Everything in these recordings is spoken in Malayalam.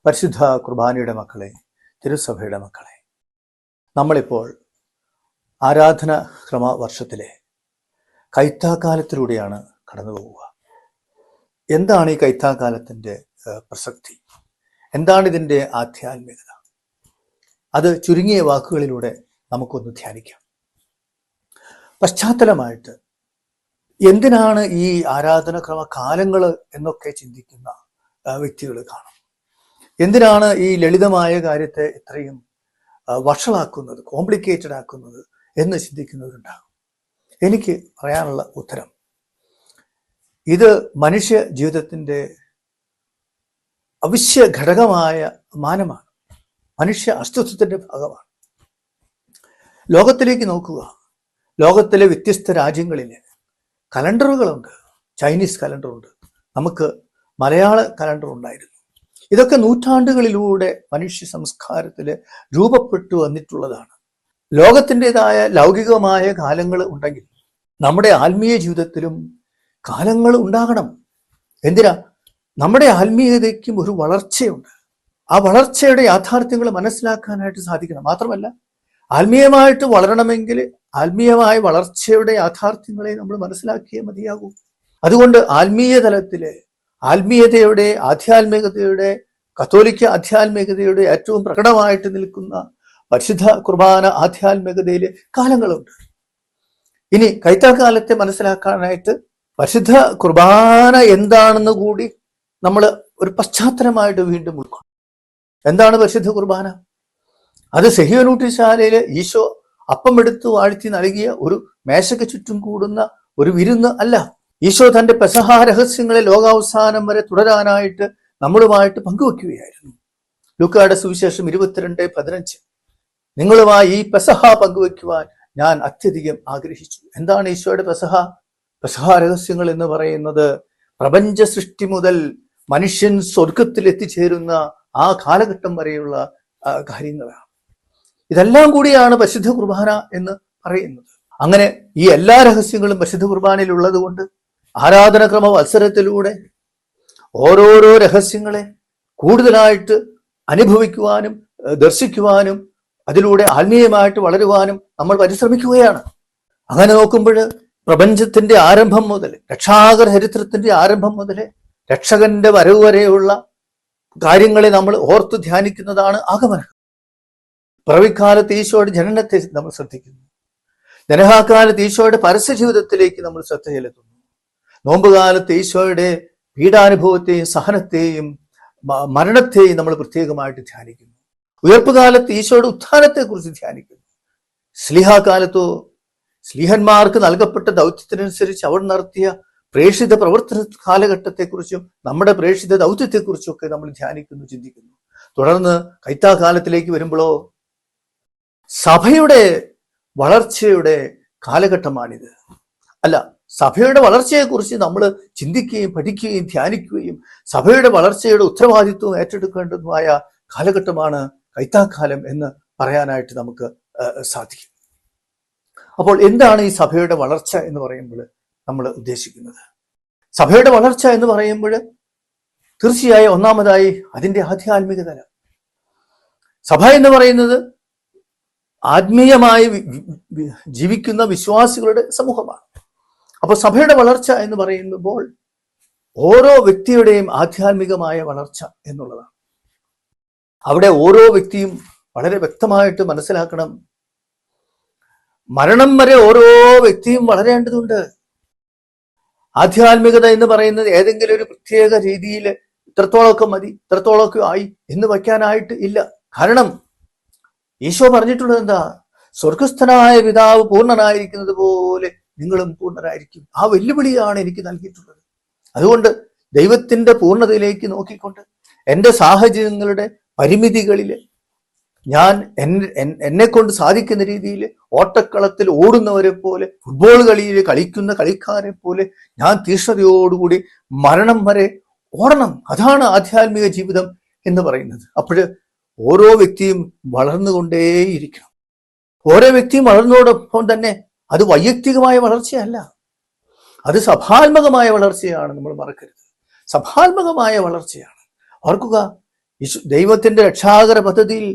പരിശുദ്ധ കുർബാനയുടെ മക്കളെ, തിരുസഭയുടെ മക്കളെ, നമ്മളിപ്പോൾ ആരാധന ക്രമ വർഷത്തിലെ കൈത്താക്കാലത്തിലൂടെയാണ് കടന്നു പോവുക. എന്താണ് ഈ കൈത്താക്കാലത്തിൻ്റെ പ്രസക്തി? എന്താണ് ഇതിൻ്റെ ആധ്യാത്മികത? അത് ചുരുങ്ങിയ വാക്കുകളിലൂടെ നമുക്കൊന്ന് ധ്യാനിക്കാം. പശ്ചാത്തലമായിട്ട് എന്തിനാണ് ഈ ആരാധനക്രമ കാലങ്ങൾ എന്നൊക്കെ ചിന്തിക്കുന്ന വ്യക്തികൾ കാണും. എന്തിനാണ് ഈ ലളിതമായ കാര്യത്തെ ഇത്രയും വഷളാക്കുന്നത്, കോംപ്ലിക്കേറ്റഡ് ആക്കുന്നത് എന്ന് ചിന്തിക്കുന്നവരുണ്ടാകും. എനിക്ക് പറയാനുള്ള ഉത്തരം, ഇത് മനുഷ്യ ജീവിതത്തിൻ്റെ അവശ്യ ഘടകമായ മാനമാണ്, മനുഷ്യ അസ്തിത്വത്തിൻ്റെ ഭാഗമാണ്. ലോകത്തിലേക്ക് നോക്കുക. ലോകത്തിലെ വ്യത്യസ്ത രാജ്യങ്ങളിൽ കലണ്ടറുകളുണ്ട്. ചൈനീസ് കലണ്ടറുണ്ട്, നമുക്ക് മലയാള കലണ്ടർ ഉണ്ടായിരുന്നു. ഇതൊക്കെ നൂറ്റാണ്ടുകളിലൂടെ മനുഷ്യ സംസ്കാരത്തിൽ രൂപപ്പെട്ടു വന്നിട്ടുള്ളതാണ്. ലോകത്തിൻ്റെതായ ലൗകികമായ കാലങ്ങൾ ഉണ്ടെങ്കിൽ നമ്മുടെ ആത്മീയ ജീവിതത്തിലും കാലങ്ങൾ ഉണ്ടാകണം. എന്തിനാ? നമ്മുടെ ആത്മീയതയ്ക്കും ഒരു വളർച്ചയുണ്ട്. ആ വളർച്ചയുടെ യാഥാർത്ഥ്യങ്ങൾ മനസ്സിലാക്കാനായിട്ട് സാധിക്കണം. മാത്രമല്ല, ആത്മീയമായിട്ട് വളരണമെങ്കിൽ ആത്മീയമായ വളർച്ചയുടെ യാഥാർത്ഥ്യങ്ങളെ നമ്മൾ മനസ്സിലാക്കിയേ മതിയാകൂ. അതുകൊണ്ട് ആത്മീയ തലത്തിലെ ആത്മീയതയുടെ, ആധ്യാത്മികതയുടെ, കത്തോലിക്ക ആധ്യാത്മികതയുടെ ഏറ്റവും പ്രകടമായിട്ട് നിൽക്കുന്ന പരിശുദ്ധ കുർബാന ആധ്യാത്മികതയിൽ കാലങ്ങളുണ്ട്. ഇനി കൈത്താക്കാലത്തെ മനസ്സിലാക്കാനായിട്ട് പരിശുദ്ധ കുർബാന എന്താണെന്ന് കൂടി നമ്മൾ ഒരു പശ്ചാത്തലമായിട്ട് വീണ്ടും ഉൾക്കൊള്ളും. എന്താണ് പരിശുദ്ധ കുർബാന? അത് സെഹിയോനൂട്ടിശാലയിൽ ഈശോ അപ്പം എടുത്ത് വാഴ്ത്തി നൽകിയ ഒരു മേശയ്ക്ക് ചുറ്റും കൂടുന്ന ഒരു വിരുന്ന് അല്ല. ഈശോ തന്റെ പെസഹ രഹസ്യങ്ങളെ ലോകാവസാനം വരെ തുടരാനായിട്ട് നമ്മളുമായിട്ട് പങ്കുവെക്കുകയായിരുന്നു. ലൂക്കായുടെ സുവിശേഷം 22:15. നിങ്ങളുമായി ഈ പെസഹ പങ്കുവെക്കുവാൻ ഞാൻ അത്യധികം ആഗ്രഹിച്ചു. എന്താണ് ഈശോയുടെ പെസഹ രഹസ്യങ്ങൾ എന്ന് പറയുന്നത്? പ്രപഞ്ച സൃഷ്ടി മുതൽ മനുഷ്യൻ സ്വർഗത്തിൽ എത്തിച്ചേരുന്ന ആ കാലഘട്ടം വരെയുള്ള കാര്യങ്ങളാണ്. ഇതെല്ലാം കൂടിയാണ് പരിശുദ്ധ കുർബാന എന്ന് പറയുന്നത്. അങ്ങനെ ഈ എല്ലാ രഹസ്യങ്ങളും പരിശുദ്ധ കുർബാനയിൽ ഉള്ളത് കൊണ്ട് ആരാധനക്രമ മത്സരത്തിലൂടെ ഓരോരോ രഹസ്യങ്ങളെ കൂടുതലായിട്ട് അനുഭവിക്കുവാനും ദർശിക്കുവാനും അതിലൂടെ ആത്മീയമായിട്ട് വളരുവാനും നമ്മൾ പരിശ്രമിക്കുകയാണ്. അങ്ങനെ നോക്കുമ്പോൾ പ്രപഞ്ചത്തിന്റെ ആരംഭം മുതൽ, രക്ഷാകര ചരിത്രത്തിന്റെ ആരംഭം മുതൽ രക്ഷകന്റെ വരവ് വരെയുള്ള കാര്യങ്ങളെ നമ്മൾ ഓർത്ത് ധ്യാനിക്കുന്നതാണ് ആഗമനം. പിറവിക്കാലത്ത് ഈശോയുടെ ജനനത്തെ നമ്മൾ ശ്രദ്ധിക്കുന്നു. ജനഹാകാലത്ത് ഈശോയുടെ പരസ്യ ജീവിതത്തിലേക്ക് നമ്മൾ ശ്രദ്ധ ചെലുത്തുന്നു. നോമ്പുകാലത്ത് ഈശോയുടെ പീഡാനുഭവത്തെയും സഹനത്തെയും മരണത്തെയും നമ്മൾ പ്രത്യേകമായിട്ട് ധ്യാനിക്കുന്നു. ഉയർപ്പുകാലത്ത് ഈശോയുടെ ഉത്ഥാനത്തെക്കുറിച്ച് ധ്യാനിക്കുന്നു. സ്ലീഹാകാലത്തോ സ്ലീഹന്മാർക്ക് നൽകപ്പെട്ട ദൗത്യത്തിനനുസരിച്ച് അവർ നടത്തിയ പ്രേക്ഷിത പ്രവർത്തന കാലഘട്ടത്തെക്കുറിച്ചും നമ്മുടെ പ്രേക്ഷിത ദൗത്യത്തെക്കുറിച്ചും ഒക്കെ നമ്മൾ ധ്യാനിക്കുന്നു, ചിന്തിക്കുന്നു. തുടർന്ന് കൈത്താകാലത്തിലേക്ക് വരുമ്പോഴോ സഭയുടെ വളർച്ചയുടെ കാലഘട്ടമാണിത്. അല്ല, സഭയുടെ വളർച്ചയെക്കുറിച്ച് നമ്മൾ ചിന്തിക്കുകയും പഠിക്കുകയും ധ്യാനിക്കുകയും സഭയുടെ വളർച്ചയുടെ ഉത്തരവാദിത്വം ഏറ്റെടുക്കേണ്ടതുമായ കാലഘട്ടമാണ് കൈത്താക്കാലം എന്ന് പറയാനായിട്ട് നമുക്ക് സാധിക്കും. അപ്പോൾ എന്താണ് ഈ സഭയുടെ വളർച്ച എന്ന് പറയുമ്പോൾ നമ്മൾ ഉദ്ദേശിക്കുന്നത്? സഭയുടെ വളർച്ച എന്ന് പറയുമ്പോൾ തീർച്ചയായും ഒന്നാമതായി അതിൻ്റെ ആധ്യാത്മിക തലം. സഭ എന്ന് പറയുന്നത് ആത്മീയമായി ജീവിക്കുന്ന വിശ്വാസികളുടെ സമൂഹമാണ്. അപ്പോൾ സഭയുടെ വളർച്ച എന്ന് പറയുമ്പോൾ ഓരോ വ്യക്തിയുടെയും ആധ്യാത്മികമായ വളർച്ച എന്നുള്ളതാണ്. അവിടെ ഓരോ വ്യക്തിയും വളരെ വ്യക്തമായിട്ട് മനസ്സിലാക്കണം, മരണം വരെ ഓരോ വ്യക്തിയും വളരേണ്ടതുണ്ട്. ആധ്യാത്മികത എന്ന് പറയുന്നത് ഏതെങ്കിലും ഒരു പ്രത്യേക രീതിയിൽ ഇത്രത്തോളമൊക്കെ മതി, ഇത്രത്തോളമൊക്കെ ആയി എന്ന് വയ്ക്കാനായിട്ട് ഇല്ല. കാരണം ഈശോ പറഞ്ഞിട്ടുള്ളത് എന്താ? സ്വർഗസ്ഥനായ പിതാവ് പൂർണ്ണനായിരിക്കുന്നത് പോലെ നിങ്ങളും പൂർണ്ണരായിരിക്കും. ആ വെല്ലുവിളിയാണ് എനിക്ക് നൽകിയിട്ടുള്ളത്. അതുകൊണ്ട് ദൈവത്തിന്റെ പൂർണ്ണതയിലേക്ക് നോക്കിക്കൊണ്ട് എൻ്റെ സാഹചര്യങ്ങളുടെ പരിമിതികളിൽ ഞാൻ എന്നെ കൊണ്ട് സാധിക്കുന്ന രീതിയിൽ ഓട്ടക്കളത്തിൽ ഓടുന്നവരെ പോലെ, ഫുട്ബോൾ കളിയിൽ കളിക്കുന്ന കളിക്കാരെ പോലെ ഞാൻ തീഷ്ണതയോടുകൂടി മരണം വരെ ഓടണം. അതാണ് ആധ്യാത്മിക ജീവിതം എന്ന് പറയുന്നത്. അപ്പോൾ ഓരോ വ്യക്തിയും വളർന്നുകൊണ്ടേയിരിക്കണം. ഓരോ വ്യക്തിയും വളർന്നതോടൊപ്പം തന്നെ അത് വൈയക്തികമായ വളർച്ചയല്ല, അത് സഭാത്മകമായ വളർച്ചയാണ്. നമ്മൾ മറക്കരുത്, സഭാത്മകമായ വളർച്ചയാണ്. ഓർക്കുക, ദൈവത്തിന്റെ രക്ഷാകര പദ്ധതിയിൽ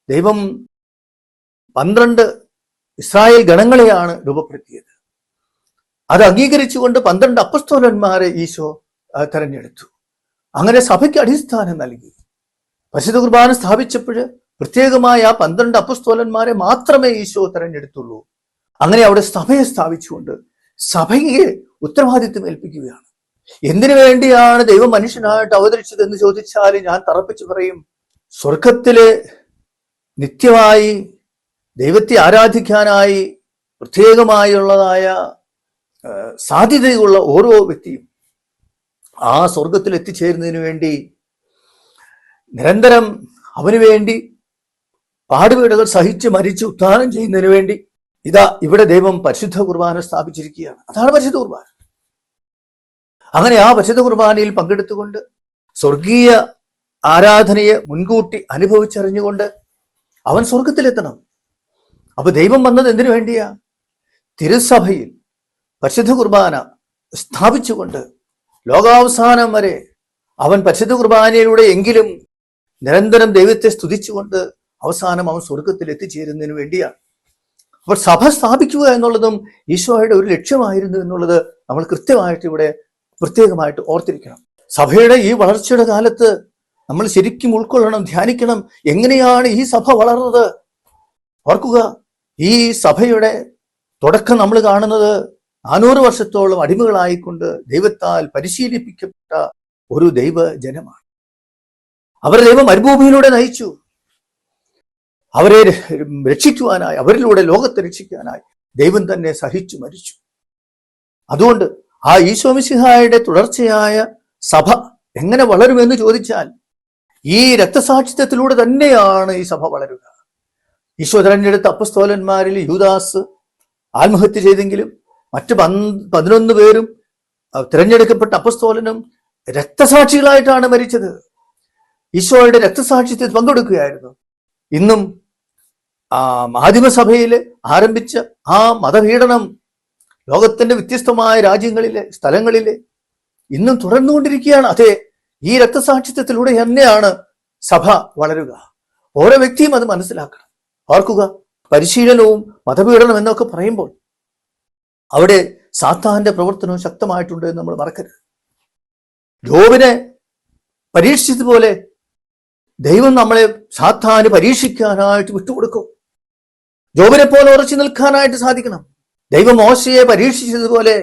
ദൈവം 12 ഇസ്രായേൽ ഗണങ്ങളെയാണ് രൂപപ്പെടുത്തിയത്. അത് അംഗീകരിച്ചുകൊണ്ട് 12 അപ്പസ്തോലന്മാരെ ഈശോ തെരഞ്ഞെടുത്തു. അങ്ങനെ സഭയ്ക്ക് അടിസ്ഥാനം നൽകി. പരിശുദ്ധ കുർബാന സ്ഥാപിച്ചപ്പോൾ പ്രത്യേകമായ ആ 12 അപ്പസ്തോലന്മാരെ മാത്രമേ ഈശോ തെരഞ്ഞെടുത്തുള്ളൂ. അങ്ങനെ അവിടെ സഭയെ സ്ഥാപിച്ചുകൊണ്ട് സഭയെ ഉത്തരവാദിത്വം ഏൽപ്പിക്കുകയാണ്. എന്തിനു വേണ്ടിയാണ് ദൈവം മനുഷ്യനായിട്ട് അവതരിച്ചത് എന്ന് ചോദിച്ചാൽ ഞാൻ തറപ്പിച്ച് പറയും, സ്വർഗത്തിലെ നിത്യമായി ദൈവത്തെ ആരാധിക്കാനായി പ്രത്യേകമായുള്ളതായ സാധ്യതയുള്ള ഓരോ വ്യക്തിയും ആ സ്വർഗത്തിൽ എത്തിച്ചേരുന്നതിന് വേണ്ടി നിരന്തരം അവന് വേണ്ടി പാടുപീടുകൾ സഹിച്ച് മരിച്ച് ഉത്ഥാനം ചെയ്യുന്നതിന് വേണ്ടി ഇതാ ഇവിടെ ദൈവം പരിശുദ്ധ കുർബാന സ്ഥാപിച്ചിരിക്കുകയാണ്. അതാണ് പരിശുദ്ധ കുർബാന. അങ്ങനെ ആ പരിശുദ്ധ കുർബാനയിൽ പങ്കെടുത്തുകൊണ്ട് സ്വർഗീയ ആരാധനയെ മുൻകൂട്ടി അനുഭവിച്ചറിഞ്ഞുകൊണ്ട് അവൻ സ്വർഗത്തിലെത്തണം. അപ്പൊ ദൈവം വന്നത് എന്തിനു വേണ്ടിയാ? തിരുസഭയിൽ പരിശുദ്ധ കുർബാന സ്ഥാപിച്ചുകൊണ്ട് ലോകാവസാനം വരെ അവൻ പരിശുദ്ധ കുർബാനയിലൂടെ എങ്കിലും നിരന്തരം ദൈവത്തെ സ്തുതിച്ചുകൊണ്ട് അവസാനം അവൻ സ്വർഗത്തിൽ എത്തിച്ചേരുന്നതിന് വേണ്ടിയാണ്. അപ്പോൾ സഭ സ്ഥാപിക്കുക എന്നുള്ളതും ഈശോയുടെ ഒരു ലക്ഷ്യമായിരുന്നു എന്നുള്ളത് നമ്മൾ കൃത്യമായിട്ട് ഇവിടെ പ്രത്യേകമായിട്ട് ഓർത്തിരിക്കണം. സഭയുടെ ഈ വളർച്ചയുടെ കാലത്ത് നമ്മൾ ശരിക്കും ഉൾക്കൊള്ളണം, ധ്യാനിക്കണം. എങ്ങനെയാണ് ഈ സഭ വളർന്നത്? ഓർക്കുക, ഈ സഭയുടെ തുടക്കം നമ്മൾ കാണുന്നത് 400 വർഷത്തോളം അടിമകളായിക്കൊണ്ട് ദൈവത്താൽ പരിശീലിപ്പിക്കപ്പെട്ട ഒരു ദൈവജനമാണ്. അവരെ ദൈവം മരുഭൂമിയിലൂടെ നയിച്ചു. അവരെ രക്ഷിക്കുവാനായി, അവരിലൂടെ ലോകത്തെ രക്ഷിക്കാനായി ദൈവം തന്നെ സഹിച്ചു മരിച്ചു. അതുകൊണ്ട് ആ ഈശോ മിശിഹായുടെ തുടർച്ചയായ സഭ എങ്ങനെ വളരുമെന്ന് ചോദിച്ചാൽ ഈ രക്തസാക്ഷിത്വത്തിലൂടെ തന്നെയാണ് ഈ സഭ വളരുക. ഈശോ തെരഞ്ഞെടുത്ത അപ്പസ്തോലന്മാരിൽ യൂദാസ് ആത്മഹത്യ ചെയ്തെങ്കിലും മറ്റ് 11 പേരും തിരഞ്ഞെടുക്കപ്പെട്ട അപ്പസ്തോലനും രക്തസാക്ഷികളായിട്ടാണ് മരിച്ചത്. ഈശോയുടെ രക്തസാക്ഷിത്വത്തിൽ പങ്കെടുക്കുകയായിരുന്നു. ഇന്നും ആദിമസഭയിൽ ആരംഭിച്ച ആ മതപീഡനം ലോകത്തിന്റെ വ്യത്യസ്തമായ രാജ്യങ്ങളിലെ സ്ഥലങ്ങളിലെ ഇന്നും തുടർന്നുകൊണ്ടിരിക്കുകയാണ്. അതെ, ഈ രക്തസാക്ഷിത്വത്തിലൂടെ തന്നെയാണ് സഭ വളരുക. ഓരോ വ്യക്തിയും അത് മനസ്സിലാക്കണം. ഓർക്കുക, പരിശീലനവും മതപീഡനം എന്നൊക്കെ പറയുമ്പോൾ അവിടെ സാത്താന്റെ പ്രവർത്തനവും ശക്തമായിട്ടുണ്ട് എന്ന് നമ്മൾ മറക്കരുത്. യോബിനെ പരീക്ഷിച്ചതുപോലെ ദൈവം നമ്മളെ സാത്താന് പരീക്ഷിക്കാനായിട്ട് വിട്ടുകൊടുക്കും. യോബിനെ പോലെ ഉറച്ചു നിൽക്കാനായിട്ട് സാധിക്കണം. ദൈവം മോശയെ പരീക്ഷിച്ചതുപോലെ,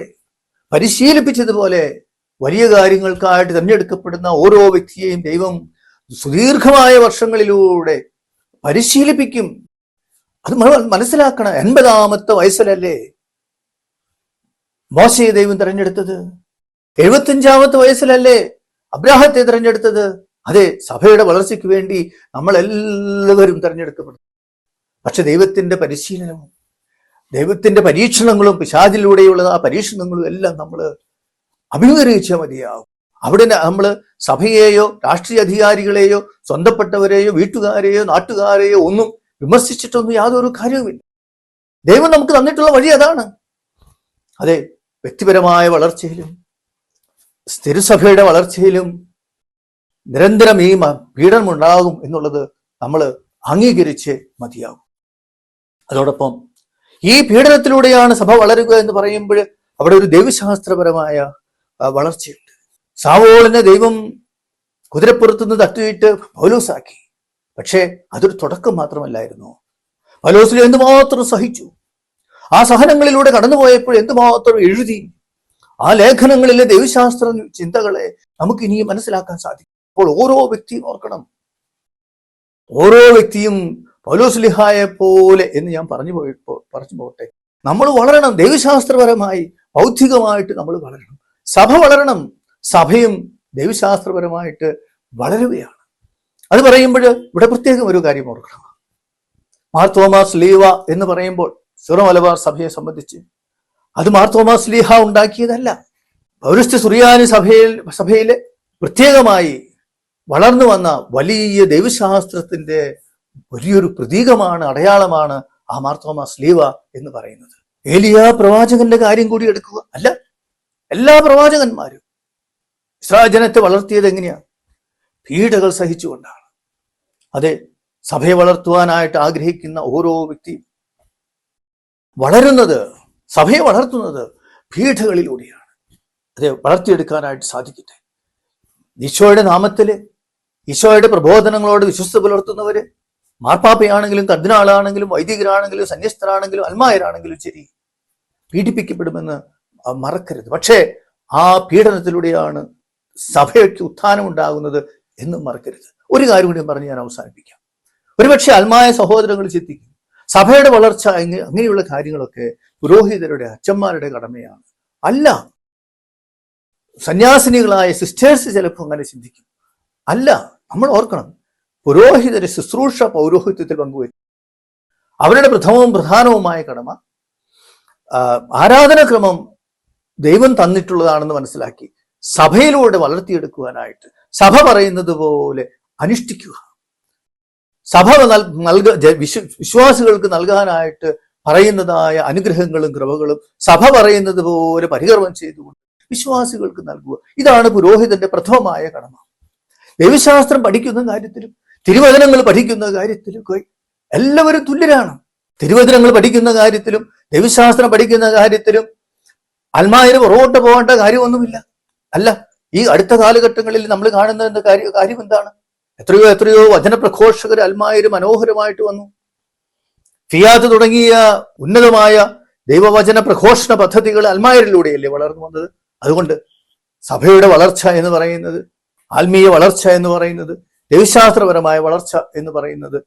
പരിശീലിപ്പിച്ചതുപോലെ വലിയ കാര്യങ്ങൾക്കായിട്ട് തിരഞ്ഞെടുക്കപ്പെടുന്ന ഓരോ വ്യക്തിയെയും ദൈവം സുദീർഘമായ വർഷങ്ങളിലൂടെ പരിശീലിപ്പിക്കും. അത് മനസ്സിലാക്കണം. 80-ാമത്തെ വയസ്സിലല്ലേ മോശയെ ദൈവം തിരഞ്ഞെടുത്തത്? 75-ാമത്തെ വയസ്സിലല്ലേ അബ്രാഹത്തെ തിരഞ്ഞെടുത്തത്? അതെ, സഭയുടെ വളർച്ചയ്ക്ക് വേണ്ടി നമ്മളെല്ലാവരും തിരഞ്ഞെടുക്കപ്പെടും. പക്ഷെ ദൈവത്തിന്റെ പരിശീലനവും ദൈവത്തിന്റെ പരീക്ഷണങ്ങളും പിശാചിലൂടെയുള്ള ആ പരീക്ഷണങ്ങളും എല്ലാം നമ്മൾ അഭിമുഖീകരിച്ചാൽ മതിയാവും. അവിടെ നമ്മൾ സഭയെയോ രാഷ്ട്രീയ അധികാരികളെയോ സ്വന്തപ്പെട്ടവരെയോ വീട്ടുകാരെയോ നാട്ടുകാരെയോ ഒന്നും വിമർശിച്ചിട്ടൊന്നും യാതൊരു കാര്യവുമില്ല. ദൈവം നമുക്ക് തന്നിട്ടുള്ള വഴി അതാണ്. അതെ, വ്യക്തിപരമായ വളർച്ചയിലും സ്ഥിരസഭയുടെ വളർച്ചയിലും നിരന്തരം ഈ പീഡനം ഉണ്ടാകും എന്നുള്ളത് നമ്മൾ അംഗീകരിച്ച് മതിയാകും. അതോടൊപ്പം ഈ പീഡനത്തിലൂടെയാണ് സഭ വളരുക എന്ന് പറയുമ്പോൾ അവിടെ ഒരു ദൈവശാസ്ത്രപരമായ വളർച്ചയുണ്ട്. സാവോളിനെ ദൈവം കുതിരപ്പുറത്തുനിന്ന് തട്ടിയിട്ട് പൗലോസാക്കി. പക്ഷേ അതൊരു തുടക്കം മാത്രമല്ലായിരുന്നു. പൗലോസിൽ എന്തുമാത്രം സഹിച്ചു, ആ സഹനങ്ങളിലൂടെ കടന്നുപോയപ്പോൾ എന്തുമാത്രം എഴുതി, ആ ലേഖനങ്ങളിലെ ദൈവശാസ്ത്ര ചിന്തകളെ നമുക്ക് ഇനിയും മനസ്സിലാക്കാൻ സാധിക്കും. അപ്പോൾ ഓരോ വ്യക്തിയും ഓർക്കണം, ഓരോ വ്യക്തിയും പൗലോസ്ലിഹായെ പോലെ എന്ന് ഞാൻ പറഞ്ഞു പോട്ടെ, നമ്മൾ വളരണം. ദൈവശാസ്ത്രപരമായി ബൗദ്ധികമായിട്ട് നമ്മൾ വളരണം. സഭ വളരണം. സഭയും ദൈവശാസ്ത്രപരമായിട്ട് വളരുകയാണ്. അത് പറയുമ്പോൾ ഇവിടെ പ്രത്യേകം ഒരു കാര്യം ഓർക്കണം. മാർ തോമസ് ലീവ എന്ന് പറയുമ്പോൾ സിറോ മലബാർ സഭയെ സംബന്ധിച്ച് അത് മാർ തോമസ് ലീഹ ഉണ്ടാക്കിയതല്ല. പൗരസ്ത്യ സുറിയാനി സഭയിലെ പ്രത്യേകമായി വളർന്നു വന്ന വലിയ ദൈവശാസ്ത്രത്തിന്റെ വലിയൊരു പ്രതീകമാണ്, അടയാളമാണ് ആ മാർ തോമസ് ലീവ എന്ന് പറയുന്നത്. ഏലിയ പ്രവാചകന്റെ കാര്യം കൂടി എടുക്കുക. അല്ല, എല്ലാ പ്രവാചകന്മാരും ഇസ്രായേൽ ജനത്തെ വളർത്തിയത് എങ്ങനെയാണ്? പീഡകൾ സഹിച്ചുകൊണ്ടാണ്. അതെ, സഭയെ വളർത്തുവാനായിട്ട് ആഗ്രഹിക്കുന്ന ഓരോ വ്യക്തിയും വളരുന്നത്, സഭയെ വളർത്തുന്നത് പീഠകളിലൂടെയാണ്. അതെ, വളർത്തിയെടുക്കാനായിട്ട് സാധിക്കട്ടെ. ഈശോയുടെ നാമത്തില്, ഈശോയുടെ പ്രബോധനങ്ങളോട് വിശ്വസ്ത പുലർത്തുന്നവര്, മാർപ്പാപ്പയാണെങ്കിലും കർദിനാളാണെങ്കിലും വൈദികരാണെങ്കിലും സന്യസ്തരാണെങ്കിലും അൽമായരാണെങ്കിലും ശരി, പീഡിപ്പിക്കപ്പെടുമെന്ന് മറക്കരുത്. പക്ഷേ ആ പീഡനത്തിലൂടെയാണ് സഭയ്ക്ക് ഉത്ഥാനം ഉണ്ടാകുന്നത് എന്നും മറക്കരുത്. ഒരു കാര്യം കൂടി പറഞ്ഞ് ഞാൻ അവസാനിപ്പിക്കാം. ഒരുപക്ഷെ അൽമായ സഹോദരങ്ങൾ ചിന്തിക്കും, സഭയുടെ വളർച്ച അങ്ങനെയുള്ള കാര്യങ്ങളൊക്കെ പുരോഹിതരുടെ, അച്ഛന്മാരുടെ കടമയാണ്. അല്ല. സന്യാസിനികളായ സിസ്റ്റേഴ്സ് ചിലപ്പോൾ അങ്ങനെ ചിന്തിക്കും. അല്ല, നമ്മൾ ഓർക്കണം, പുരോഹിതരെ ശുശ്രൂഷ പൗരോഹിത്യത്തിൽ പങ്കുവയ്ക്കും. അവരുടെ പ്രഥമവും പ്രധാനവുമായ കടമ ആരാധനാക്രമം ദൈവം തന്നിട്ടുള്ളതാണെന്ന് മനസ്സിലാക്കി സഭയിലൂടെ വളർത്തിയെടുക്കുവാനായിട്ട് സഭ പറയുന്നത് പോലെ അനുഷ്ഠിക്കുക. സഭ വിശ്വാസികൾക്ക് നൽകാനായിട്ട് പറയുന്നതായ അനുഗ്രഹങ്ങളും കൃപകളും സഭ പറയുന്നത് പോലെ പരികർമ്മം ചെയ്തുകൊണ്ട് വിശ്വാസികൾക്ക് നൽകുക. ഇതാണ് പുരോഹിതന്റെ പ്രഥമമായ കടമ. ദൈവശാസ്ത്രം പഠിക്കുന്ന കാര്യത്തിലും തിരുവചനങ്ങൾ പഠിക്കുന്ന കാര്യത്തിലും എല്ലാവരും തുല്യരാണ്. തിരുവചനങ്ങൾ പഠിക്കുന്ന കാര്യത്തിലും ദൈവശാസ്ത്രം പഠിക്കുന്ന കാര്യത്തിലും അൽമായര് പുറകോട്ട് പോകേണ്ട കാര്യമൊന്നുമില്ല. അല്ല, ഈ അടുത്ത കാലഘട്ടങ്ങളിൽ നമ്മൾ കാണുന്ന കാര്യം എന്താണ്? എത്രയോ വചനപ്രഘോഷകർ അൽമായര് മനോഹരമായിട്ട് വന്നു. ഫിയാത്ത് തുടങ്ങിയ ഉന്നതമായ ദൈവവചന പ്രഘോഷണ പദ്ധതികൾ അൽമായരിലൂടെയല്ലേ വളർന്നു വന്നത്. അതുകൊണ്ട് സഭയുടെ വളർച്ച എന്ന് പറയുന്നത്, ആത്മീയ വളർച്ച എന്ന് പറയുന്നത്, ദൈവശാസ്ത്രപരമായ വളർച്ച എന്ന് പറയുന്നത്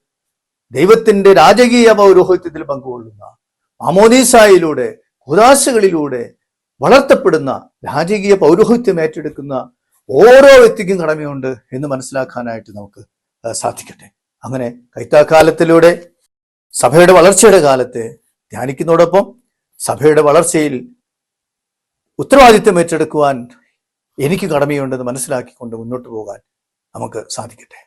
ദൈവത്തിന്റെ രാജകീയ പൗരോഹിത്യത്തിൽ പങ്കുകൊള്ളുന്ന മാമോദീസായിലൂടെ, കൂദാശകളിലൂടെ വളർത്തപ്പെടുന്ന രാജകീയ പൗരോഹിത്യം ഏറ്റെടുക്കുന്ന ഓരോ വ്യക്തിക്കും കടമയുണ്ട് എന്ന് മനസ്സിലാക്കാനായിട്ട് നമുക്ക് സാധിക്കട്ടെ. അങ്ങനെ കൈത്താക്കാലത്തിലൂടെ സഭയുടെ വളർച്ചയുടെ കാലത്തെ ധ്യാനിക്കുന്നതോടൊപ്പം സഭയുടെ വളർച്ചയിൽ ഉത്തരവാദിത്വം ഏറ്റെടുക്കുവാൻ എനിക്ക് കടമയുണ്ടെന്ന് മനസ്സിലാക്കിക്കൊണ്ട് മുന്നോട്ട് പോകാൻ നമുക്ക് സാധിക്കട്ടെ.